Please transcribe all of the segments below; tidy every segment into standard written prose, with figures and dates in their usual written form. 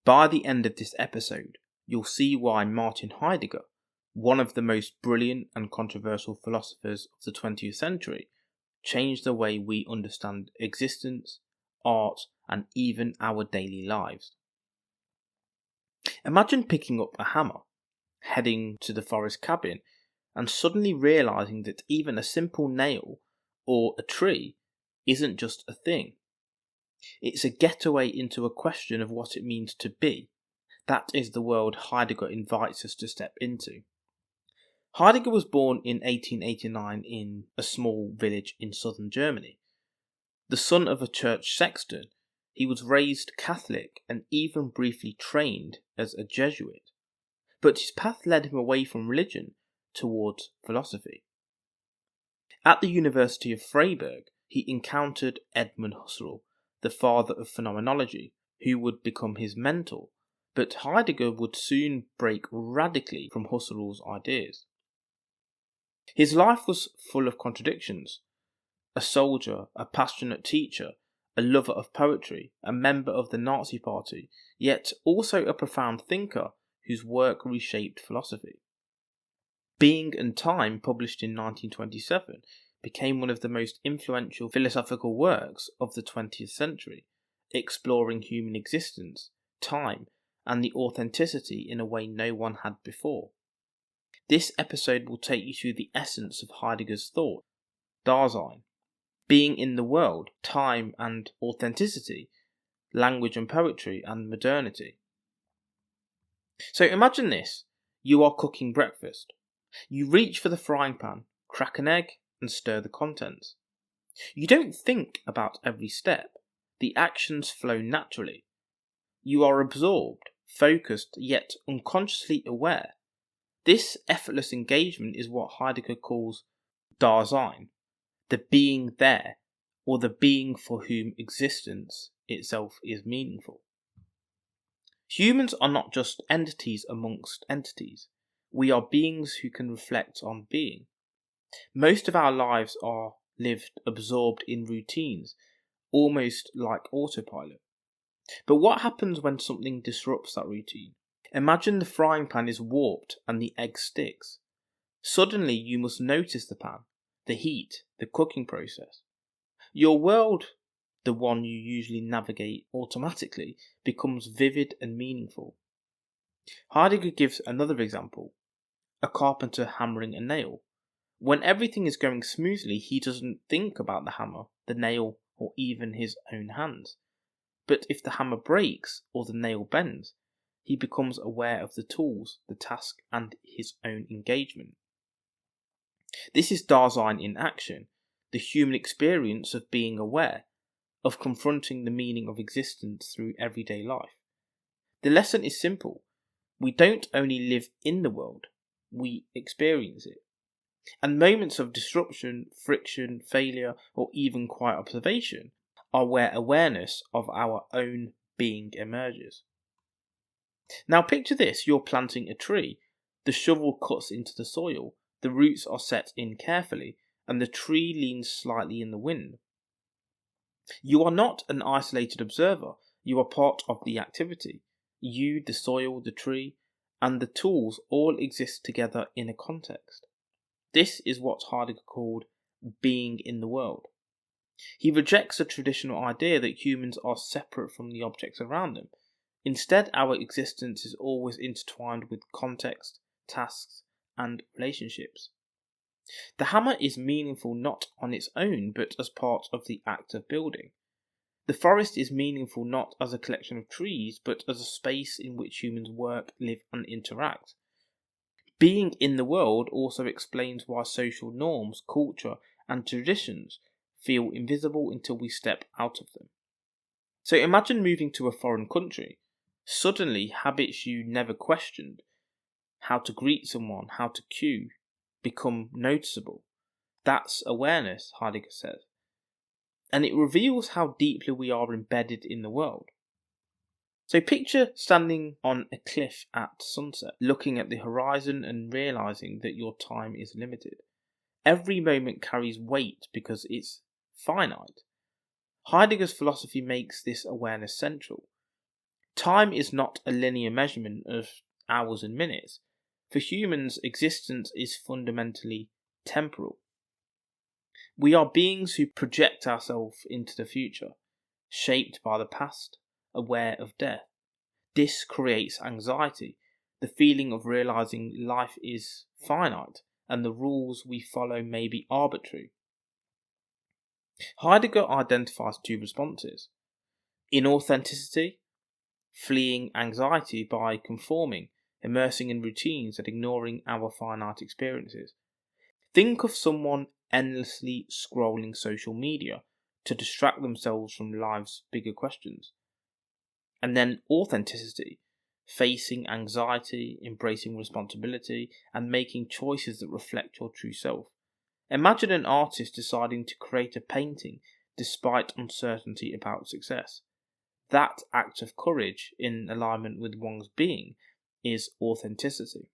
By the end of this episode, you'll see why Martin Heidegger, one of the most brilliant and controversial philosophers of the 20th century, changed the way we understand existence, art, and even our daily lives. Imagine picking up a hammer, heading to the forest cabin, and suddenly realising that even a simple nail or a tree isn't just a thing. It's a getaway into a question of what it means to be. That is the world Heidegger invites us to step into. Heidegger was born in 1889 in a small village in southern Germany. The son of a church sexton, he was raised Catholic and even briefly trained as a Jesuit. But his path led him away from religion towards philosophy. At the University of Freiburg, he encountered Edmund Husserl, the father of phenomenology, who would become his mentor, but Heidegger would soon break radically from Husserl's ideas. His life was full of contradictions. A soldier, a passionate teacher, a lover of poetry, a member of the Nazi Party, yet also a profound thinker whose work reshaped philosophy. Being and Time, published in 1927, became one of the most influential philosophical works of the 20th century, exploring human existence, time, and the authenticity in a way no one had before. This episode will take you through the essence of Heidegger's thought, Dasein, being in the world, time and authenticity, language and poetry and modernity. So imagine this, you are cooking breakfast. You reach for the frying pan, crack an egg and stir the contents. You don't think about every step. The actions flow naturally. You are absorbed, focused, yet unconsciously aware. This effortless engagement is what Heidegger calls Dasein, the being there, or the being for whom existence itself is meaningful. Humans are not just entities amongst entities. We are beings who can reflect on being. Most of our lives are lived absorbed in routines, almost like autopilot. But what happens when something disrupts that routine? Imagine the frying pan is warped and the egg sticks. Suddenly you must notice the pan, the heat, the cooking process. Your world, the one you usually navigate automatically, becomes vivid and meaningful. Heidegger gives another example, a carpenter hammering a nail. When everything is going smoothly, he doesn't think about the hammer, the nail, or even his own hands. But if the hammer breaks or the nail bends, he becomes aware of the tools, the task, and his own engagement. This is Dasein in action, the human experience of being aware, of confronting the meaning of existence through everyday life. The lesson is simple. We don't only live in the world, we experience it. And moments of disruption, friction, failure, or even quiet observation are where awareness of our own being emerges. Now picture this, you're planting a tree. The shovel cuts into the soil, the roots are set in carefully, and the tree leans slightly in the wind. You are not an isolated observer, you are part of the activity. You, the soil, the tree, and the tools all exist together in a context. This is what Heidegger called being in the world. He rejects the traditional idea that humans are separate from the objects around them. Instead, our existence is always intertwined with context, tasks, and relationships. The hammer is meaningful not on its own, but as part of the act of building. The forest is meaningful not as a collection of trees, but as a space in which humans work, live, and interact. Being in the world also explains why social norms, culture, and traditions feel invisible until we step out of them. So imagine moving to a foreign country. Suddenly, habits you never questioned, how to greet someone, how to queue, become noticeable. That's awareness, Heidegger says. And it reveals how deeply we are embedded in the world. So picture standing on a cliff at sunset, looking at the horizon and realising that your time is limited. Every moment carries weight because it's finite. Heidegger's philosophy makes this awareness central. Time is not a linear measurement of hours and minutes. For humans, existence is fundamentally temporal. We are beings who project ourselves into the future, shaped by the past, aware of death. This creates anxiety, the feeling of realizing life is finite and the rules we follow may be arbitrary. Heidegger identifies two responses: inauthenticity, fleeing anxiety by conforming, immersing in routines and ignoring our finite experiences. Think of someone endlessly scrolling social media to distract themselves from life's bigger questions. And then authenticity, facing anxiety, embracing responsibility, and making choices that reflect your true self. Imagine an artist deciding to create a painting despite uncertainty about success. That act of courage in alignment with one's being is authenticity.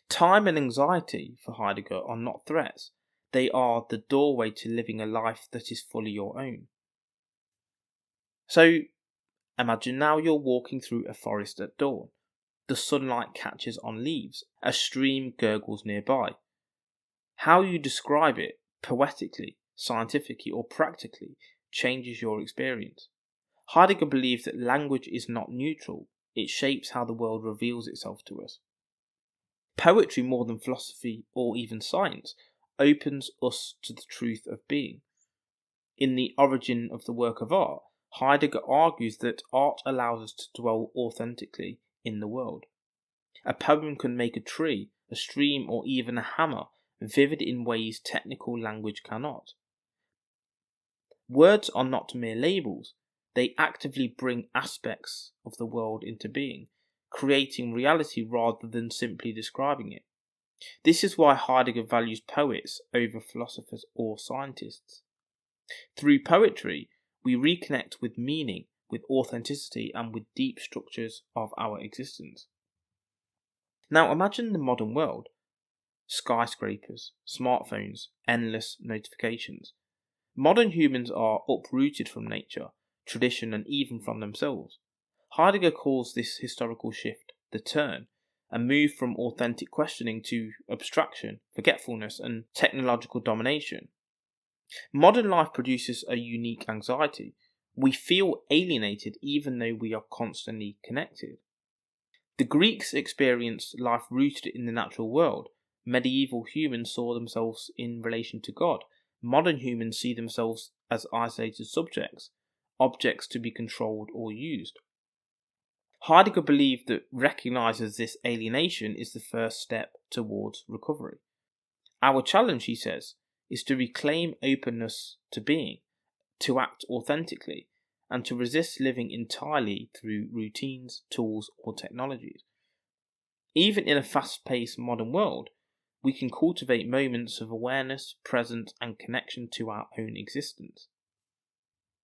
Time and anxiety, for Heidegger, are not threats. They are the doorway to living a life that is fully your own. So, imagine now you're walking through a forest at dawn. The sunlight catches on leaves. A stream gurgles nearby. How you describe it, poetically, scientifically, or practically, changes your experience. Heidegger believes that language is not neutral. It shapes how the world reveals itself to us. Poetry, more than philosophy or even science, opens us to the truth of being. In The Origin of the Work of Art, Heidegger argues that art allows us to dwell authentically in the world. A poem can make a tree, a stream, or even a hammer vivid in ways technical language cannot. Words are not mere labels. They actively bring aspects of the world into being, creating reality rather than simply describing it. This is why Heidegger values poets over philosophers or scientists. Through poetry, we reconnect with meaning, with authenticity, and with deep structures of our existence. Now imagine the modern world. Skyscrapers, smartphones, endless notifications. Modern humans are uprooted from nature, tradition, and even from themselves. Heidegger calls this historical shift the turn, a move from authentic questioning to abstraction, forgetfulness, and technological domination. Modern life produces a unique anxiety. We feel alienated even though we are constantly connected. The Greeks experienced life rooted in the natural world. Medieval humans saw themselves in relation to God. Modern humans see themselves as isolated subjects, objects to be controlled or used. Heidegger believed that recognizes this alienation is the first step towards recovery. Our challenge, he says, is to reclaim openness to being, to act authentically, and to resist living entirely through routines, tools, or technologies. Even in a fast-paced modern world, we can cultivate moments of awareness, presence, and connection to our own existence.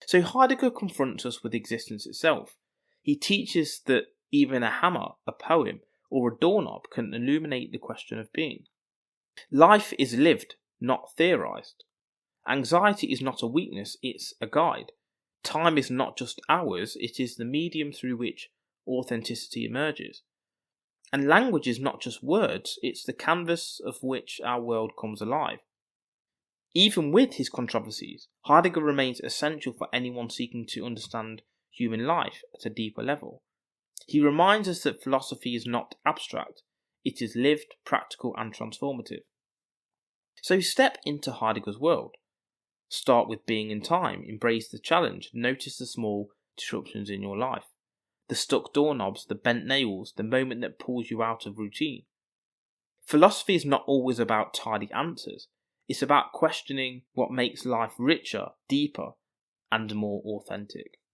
So Heidegger confronts us with existence itself. He teaches that even a hammer, a poem, or a doorknob can illuminate the question of being. Life is lived, not theorized. Anxiety is not a weakness, it's a guide. Time is not just ours, it is the medium through which authenticity emerges. And language is not just words, it's the canvas of which our world comes alive. Even with his controversies, Heidegger remains essential for anyone seeking to understand human life at a deeper level. He reminds us that philosophy is not abstract, it is lived, practical, and transformative. So step into Heidegger's world. Start with being in time, embrace the challenge, notice the small disruptions in your life. The stuck doorknobs, the bent nails, the moment that pulls you out of routine. Philosophy is not always about tidy answers. It's about questioning what makes life richer, deeper, and more authentic.